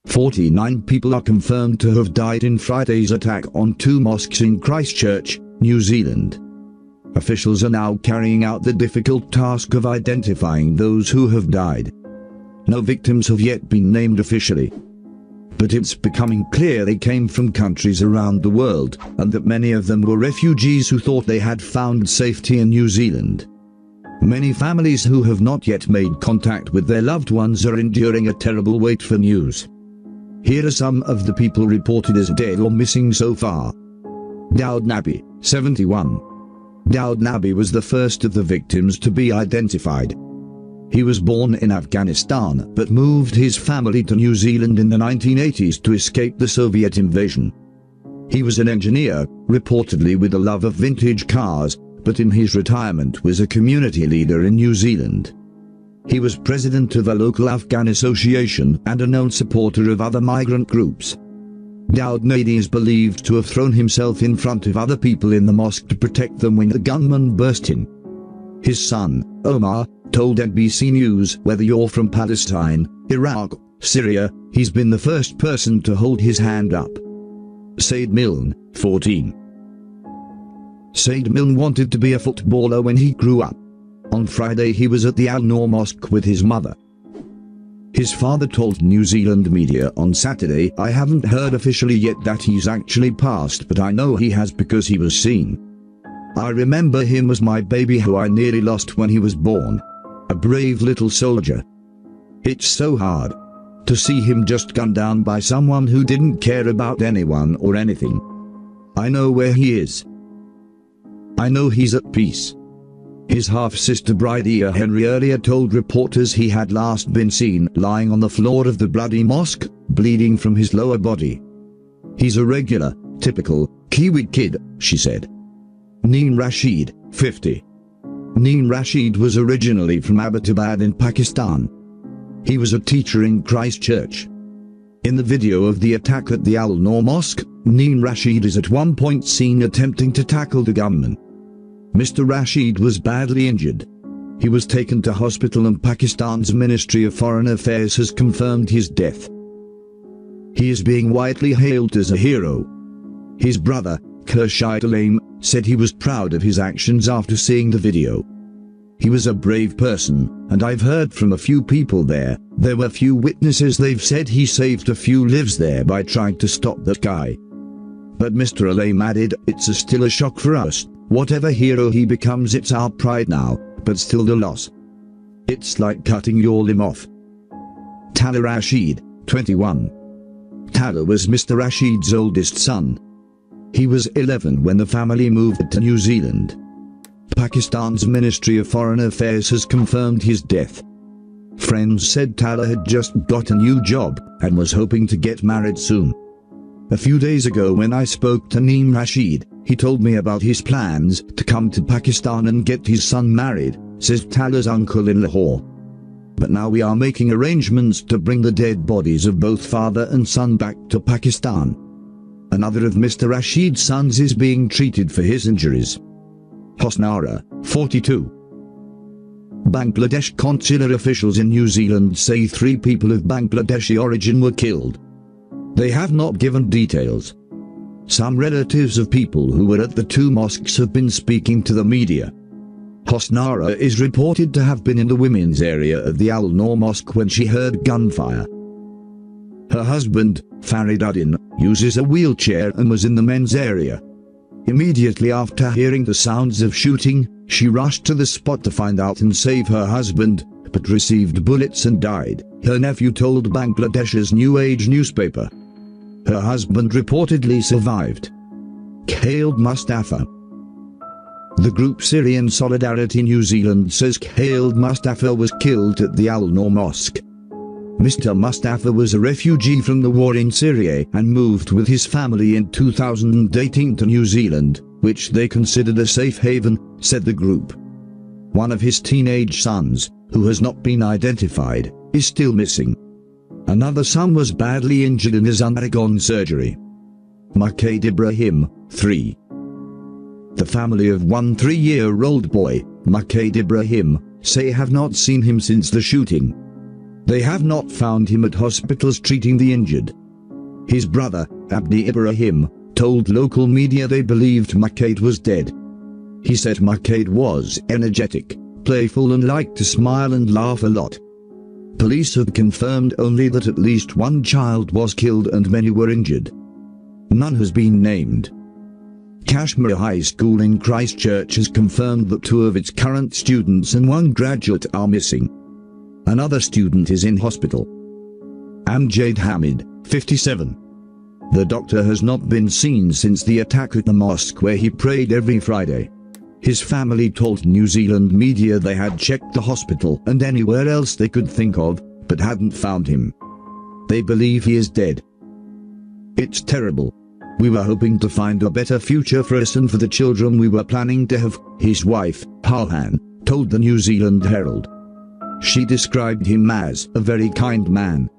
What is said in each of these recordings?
49 people are confirmed to have died in Friday's attack on 2 mosques in Christchurch, New Zealand. Officials are now carrying out the difficult task of identifying those who have died. No victims have yet been named officially, but it's becoming clear they came from countries around the world, and that many of them were refugees who thought they had found safety in New Zealand. Many families who have not yet made contact with their loved ones are enduring a terrible wait for news. Here are some of the people reported as dead or missing so far. Daud Nabi, 71. Daud Nabi was the first of the victims to be identified. He was born in Afghanistan but moved his family to New Zealand in the 1980s to escape the Soviet invasion. He was an engineer, reportedly with a love of vintage cars, but in his retirement was a community leader in New Zealand. He was president of a local Afghan association and a known supporter of other migrant groups. Daud Nabi is believed to have thrown himself in front of other people in the mosque to protect them when the gunman burst in. His son, Omar, told NBC News, "Whether you're from Palestine, Iraq, Syria, he's been the first person to hold his hand up." Said Milne, 14. Said Milne wanted to be a footballer when he grew up. On Friday he was at the Al-Noor Mosque with his mother. His father told New Zealand media on Saturday, "I haven't heard officially yet that he's actually passed, but I know he has because he was seen. I remember him as my baby who I nearly lost when he was born. A brave little soldier. It's so hard to see him just gunned down by someone who didn't care about anyone or anything. I know where he is. I know he's at peace." His half-sister Bridea Henry earlier told reporters he had last been seen lying on the floor of the bloody mosque, bleeding from his lower body. "He's a regular, typical, Kiwi kid," she said. Neen Rashid, 50. Neen Rashid was originally from Abbottabad in Pakistan. He was a teacher in Christchurch. In the video of the attack at the Al-Noor Mosque, Neen Rashid is at one point seen attempting to tackle the gunman. Mr. Rashid was badly injured. He was taken to hospital and Pakistan's Ministry of Foreign Affairs has confirmed his death. He is being widely hailed as a hero. His brother, Khurshid Alaim, said he was proud of his actions after seeing the video. "He was a brave person, and I've heard from a few people there. There were few witnesses. They've said he saved a few lives there by trying to stop that guy." But Mr. Alaim added, "It's still a shock for us. Whatever hero he becomes, it's our pride now, but still a loss. It's like cutting your limb off." Talha Rashid, 21. Talha was Mr. Rashid's oldest son. He was 11 when the family moved to New Zealand. Pakistan's Ministry of Foreign Affairs has confirmed his death. Friends said Talha had just got a new job and was hoping to get married soon. "A few days ago when I spoke to Neen Rashid, he told me about his plans to come to Pakistan and get his son married," says Talha's uncle in Lahore. "But now we are making arrangements to bring the dead bodies of both father and son back to Pakistan." Another of Mr. Rashid's sons is being treated for his injuries. Hosnara, 42. Bangladesh consular officials in New Zealand say 3 people of Bangladeshi origin were killed. They have not given details. Some relatives of people who were at the 2 mosques have been speaking to the media. Hosnara is reported to have been in the women's area of the Al-Noor Mosque when she heard gunfire. Her husband, Farid Uddin, uses a wheelchair and was in the men's area. Immediately after hearing the sounds of shooting, she rushed to the spot to find out and save her husband, but received bullets and died, her nephew told Bangladesh's New Age newspaper. Her husband reportedly survived. Khaled Mustafa. The group Syrian Solidarity New Zealand says Khaled Mustafa was killed at the Al-Noor Mosque. Mr. Mustafa was a refugee from the war in Syria and moved with his family in 2018 to New Zealand, which they considered a safe haven, said the group. One of his teenage sons, who has not been identified, is still missing. Another son was badly injured and has undergone surgery. Makade Ibrahim, 3. The family of one 3-year-old boy, Makade Ibrahim, say have not seen him since the shooting. They have not found him at hospitals treating the injured. His brother, Abdi Ibrahim, told local media they believed Makate was dead. He said Makate was energetic, playful and liked to smile and laugh a lot. Police have confirmed only that at least one child was killed and many were injured. None has been named. Kashmir High School in Christchurch has confirmed that 2 of its current students and 1 graduate are missing. Another student is in hospital. Amjad Hamid, 57. The doctor has not been seen since the attack at the mosque where he prayed every Friday. His family told New Zealand media they had checked the hospital and anywhere else they could think of, but hadn't found him. They believe he is dead. It's terrible. We were hoping to find a better future for us and for the children we were planning to have, his wife, Pahan, told the New Zealand Herald. She described him as a very kind man.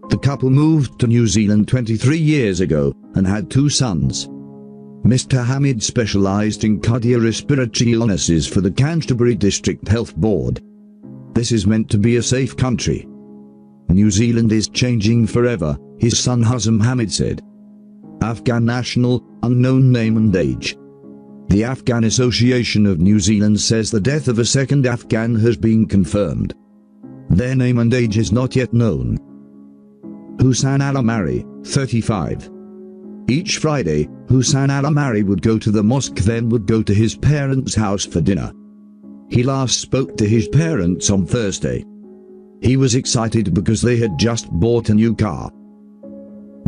The couple moved to New Zealand 23 years ago and had 2 sons. Mr. Hamid specialised in cardiorespiratory illnesses for the Canterbury District Health Board. This is meant to be a safe country. New Zealand is changing forever, his son Hazem Hamid said. Afghan national, unknown name and age. The Afghan Association of New Zealand says the death of a second Afghan has been confirmed. Their name and age is not yet known. Hussan Al-Amari, 35. Each Friday, Hussan Al-Amari would go to the mosque, then would go to his parents' house for dinner. He last spoke to his parents on Thursday. He was excited because they had just bought a new car.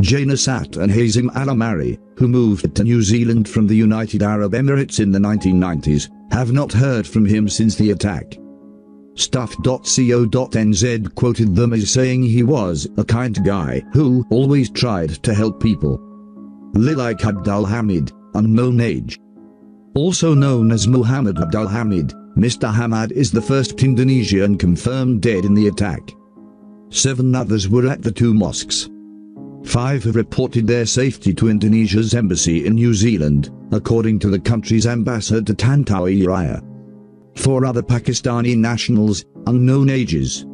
Janasat and Hazem Al-Amari, who moved to New Zealand from the United Arab Emirates in the 1990s, have not heard from him since the attack. Stuff.co.nz quoted them as saying he was a kind guy who always tried to help people. Lilaik Abdul Hamid, unknown age. Also known as Muhammad Abdul Hamid, Mr. Hamad is the first Indonesian confirmed dead in the attack. 7 others were at the 2 mosques. 5 have reported their safety to Indonesia's embassy in New Zealand, according to the country's ambassador Tantowi Raya. 4 other Pakistani nationals, unknown ages.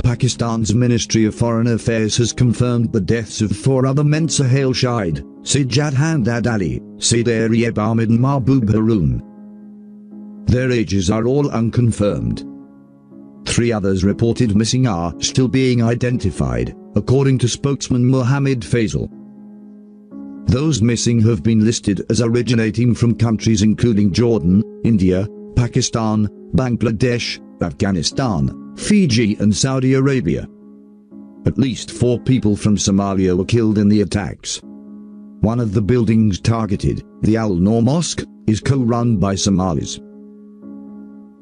Pakistan's Ministry of Foreign Affairs has confirmed the deaths of 4 other men: Suhail Shahid, Sijad Handad Ali, Said Arieb Ahmed and Mahbub Haroon. Their ages are all unconfirmed. 3 others reported missing are still being identified, according to spokesman Mohammed Faisal. Those missing have been listed as originating from countries including Jordan, India, Pakistan, Bangladesh, Afghanistan, Fiji and Saudi Arabia. At least 4 people from Somalia were killed in the attacks. One of the buildings targeted, the Al-Noor Mosque, is co-run by Somalis.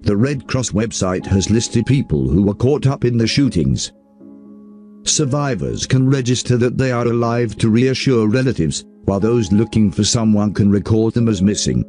The Red Cross website has listed people who were caught up in the shootings. Survivors can register that they are alive to reassure relatives, while those looking for someone can record them as missing.